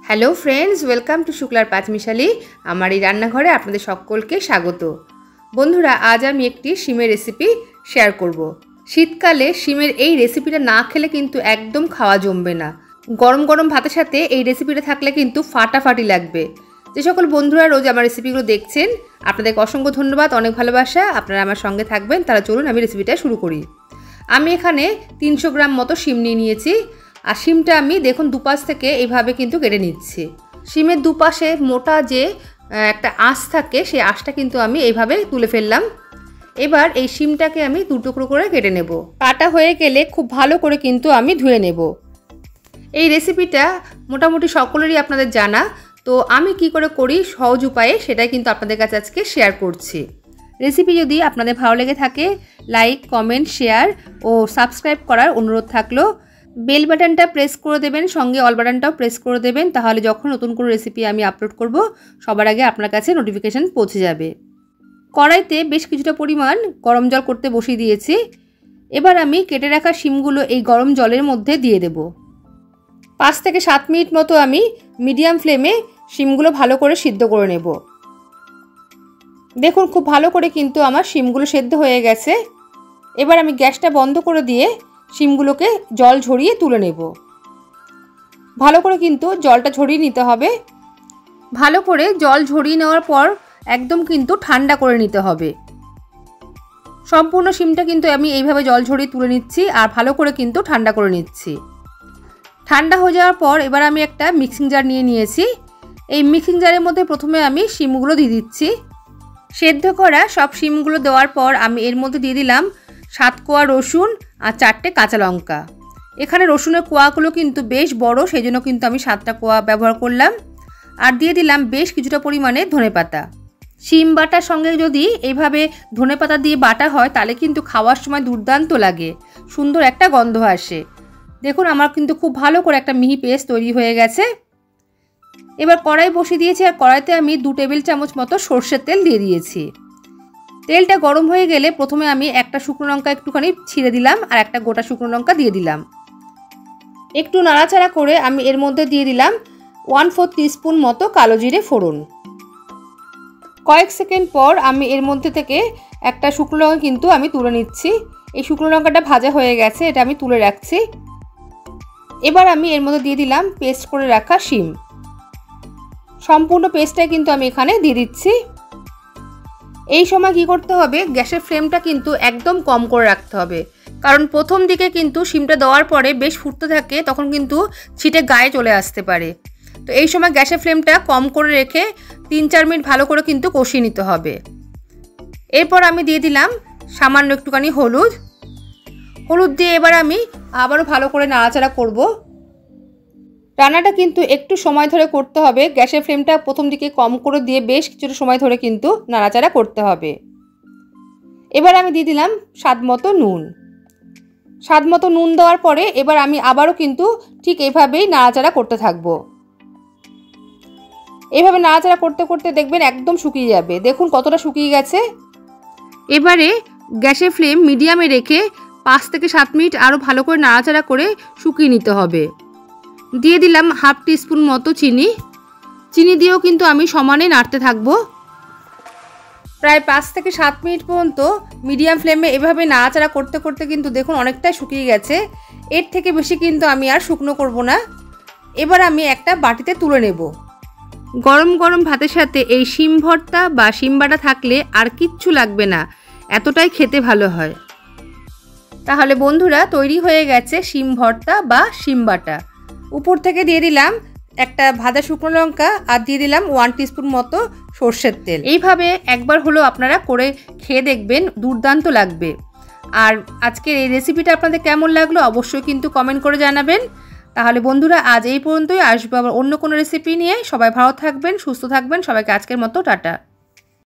Hello friends, welcome to শুক্লার পাঁচমিশালি। আমার এই রান্নাঘরে আপনাদের সকলকে স্বাগত। বন্ধুরা, আজ আমি একটি শিমের রেসিপি শেয়ার করব। শীতকালে শিমের এই রেসিপিটা না খেলে কিন্তু একদম খাওয়া জমবে না। গরম গরম ভাতের সাথে এই রেসিপিটা থাকলে কিন্তু ফাটাফাটি লাগবে। যে সকল বন্ধুরা রোজ আমার রেসিপিগুলো দেখছেন, আপনাদেরকে অসংখ্য ধন্যবাদ, অনেক ভালোবাসা। আপনারা আমার সঙ্গে থাকবেন, তারা চলুন আমি রেসিপিটা শুরু করি। আমি এখানে 300 গ্রাম মতো শিম নিয়ে নিয়েছি। আর শিমটা আমি দেখুন দুপাশ থেকে এইভাবে কিন্তু কেটে নিচ্ছি। শিমের দুপাশে মোটা যে একটা আঁশ থাকে, সেই আঁশটা কিন্তু আমি এইভাবে তুলে ফেললাম। এবার এই শিমটাকে আমি দু টুকরো করে কেটে নেব। কাটা হয়ে গেলে খুব ভালো করে কিন্তু আমি ধুয়ে নেব। এই রেসিপিটা মোটামুটি সকলেরই আপনাদের জানা, তো আমি কি করে করি সহজ উপায়ে সেটাই কিন্তু আপনাদের কাছে আজকে শেয়ার করছি। রেসিপি যদি আপনাদের ভালো লেগে থাকে, লাইক, কমেন্ট, শেয়ার ও সাবস্ক্রাইব করার অনুরোধ থাকলো। বেল বাটনটা প্রেস করে দেবেন, সঙ্গে অল বাটনটাও প্রেস করে দেবেন, তাহলে যখন নতুন কোনো রেসিপি আমি আপলোড করব সবার আগে আপনার কাছে নোটিফিকেশান পৌঁছে যাবে। কড়াইতে বেশ কিছুটা পরিমাণ গরম জল করতে বসিয়ে দিয়েছি। এবার আমি কেটে রাখা শিমগুলো এই গরম জলের মধ্যে দিয়ে দেব। 5 থেকে 7 মিনিট মতো আমি মিডিয়াম ফ্লেমে শিমগুলো ভালো করে সিদ্ধ করে নেব। দেখুন খুব ভালো করে কিন্তু আমার শিমগুলো সেদ্ধ হয়ে গেছে। এবার আমি গ্যাসটা বন্ধ করে দিয়ে শিমগুলোকে জল ঝরিয়ে তুলে নেব। ভালো করে কিন্তু জলটা ঝরিয়ে নিতে হবে। ভালো করে জল ঝরিয়ে নেওয়ার পর একদম কিন্তু ঠান্ডা করে নিতে হবে। সম্পূর্ণ শিমটা কিন্তু আমি এইভাবে জল ঝরিয়ে তুলে নিচ্ছি আর ভালো করে কিন্তু ঠান্ডা করে নিচ্ছি। ঠান্ডা হয়ে যাওয়ার পর এবার আমি একটা মিক্সিং জার নিয়ে নিয়েছি। এই মিক্সিং জারের মধ্যে প্রথমে আমি শিমগুলো দিয়ে দিচ্ছি। সেদ্ধ করা সব শিমগুলো দেওয়ার পর আমি এর মধ্যে দিয়ে দিলাম 7 কোয়া রসুন আর 4টে কাঁচা লঙ্কা। এখানে রসুনের কোয়াগুলো কিন্তু বেশ বড়, সেই জন্য কিন্তু আমি 7টা কোয়া ব্যবহার করলাম। আর দিয়ে দিলাম বেশ কিছুটা পরিমাণে ধনেপাতা। শিম বাটার সঙ্গে যদি এইভাবে ধনেপাতা দিয়ে বাটা হয় তাহলে কিন্তু খাওয়ার সময় দুর্দান্ত লাগে, সুন্দর একটা গন্ধ আসে। দেখুন আমার কিন্তু খুব ভালো করে একটা মিহি পেস্ট তৈরি হয়ে গেছে। এবার কড়াই বসিয়ে দিয়েছি আর কড়াইতে আমি 2 টেবিল চামচ মতো সর্ষের তেল দিয়ে দিয়েছি। তেলটা গরম হয়ে গেলে প্রথমে আমি একটা শুকনো লঙ্কা একটুখানি ছিঁড়ে দিলাম আর একটা গোটা শুকনো লঙ্কা দিয়ে দিলাম। একটু নাড়াচাড়া করে আমি এর মধ্যে দিয়ে দিলাম 1/4 টিস্পুন মতো কালো জিরে ফোড়ন। কয়েক সেকেন্ড পর আমি এর মধ্যে থেকে একটা শুকনো লঙ্কা কিন্তু আমি তুলে নিচ্ছি। এই শুকনো লঙ্কাটা ভাজা হয়ে গেছে, এটা আমি তুলে রাখছি। এবার আমি এর মধ্যে দিয়ে দিলাম পেস্ট করে রাখা শিম। সম্পূর্ণ পেস্টটাই কিন্তু আমি এখানে দিয়ে দিচ্ছি। এই সময় কি করতে হবে, গ্যাসের ফ্লেমটা কিন্তু একদম কম করে রাখতে হবে, কারণ প্রথম দিকে কিন্তু শিমটা দেওয়ার পরে বেশ ফুটতে থাকে, তখন কিন্তু ছিটে গায়ে চলে আসতে পারে। তো এই সময় গ্যাসের ফ্লেমটা কম করে রেখে 3-4 মিনিট ভালো করে কিন্তু কষিয়ে নিতে হবে। এরপর আমি দিয়ে দিলাম সামান্য একটুখানি হলুদ দিয়ে এবার আমি আবারও ভালো করে নাড়াচাড়া করব। রান্নাটা কিন্তু একটু সময় ধরে করতে হবে। গ্যাসের ফ্লেমটা প্রথম দিকে কম করে দিয়ে বেশ কিছুটা সময় ধরে কিন্তু নাড়াচাড়া করতে হবে। এবার আমি দিয়ে দিলাম স্বাদ মতো নুন দেওয়ার পরে এবার আমি আবারও কিন্তু ঠিক এইভাবেই নাড়াচাড়া করতে থাকবো। এইভাবে নাড়াচাড়া করতে করতে দেখবেন একদম শুকিয়ে যাবে। দেখুন কতটা শুকিয়ে গেছে। এবারে গ্যাসের ফ্লেম মিডিয়ামে রেখে 5 থেকে 7 মিনিট আরও ভালো করে নাড়াচাড়া করে শুকিয়ে নিতে হবে। দিয়ে দিলাম 1/2 টিস্পুন মতো চিনি দিয়েও কিন্তু আমি সমানে নাড়তে থাকবো। প্রায় 5 থেকে 7 মিনিট পর্যন্ত মিডিয়াম ফ্লেমে এভাবে নাড়াচাড়া করতে করতে কিন্তু দেখুন অনেকটাই শুকিয়ে গেছে। এর থেকে বেশি কিন্তু আমি আর শুকনো করব না। এবার আমি একটা বাটিতে তুলে নেব। গরম গরম ভাতের সাথে এই শিম ভর্তা বা শিম বাটা থাকলে আর কিচ্ছু লাগবে না, এতটাই খেতে ভালো হয়। তাহলে বন্ধুরা তৈরি হয়ে গেছে শিম ভর্তা বা শিম বাটা। উপর থেকে দিয়ে দিলাম একটা ভাজা শুকনো লঙ্কা আর দিয়ে দিলাম 1 টিস্পুন মতো সর্ষের তেল। এইভাবে একবার হলেও আপনারা করে খেয়ে দেখবেন, দুর্দান্ত লাগবে। আর আজকের এই রেসিপিটা আপনাদের কেমন লাগলো অবশ্যই কিন্তু কমেন্ট করে জানাবেন। তাহলে বন্ধুরা আজ এই পর্যন্তই, আসবো আবার অন্য কোনো রেসিপি নিয়ে। সবাই ভালো থাকবেন, সুস্থ থাকবেন। সবাইকে আজকের মতো টাটা।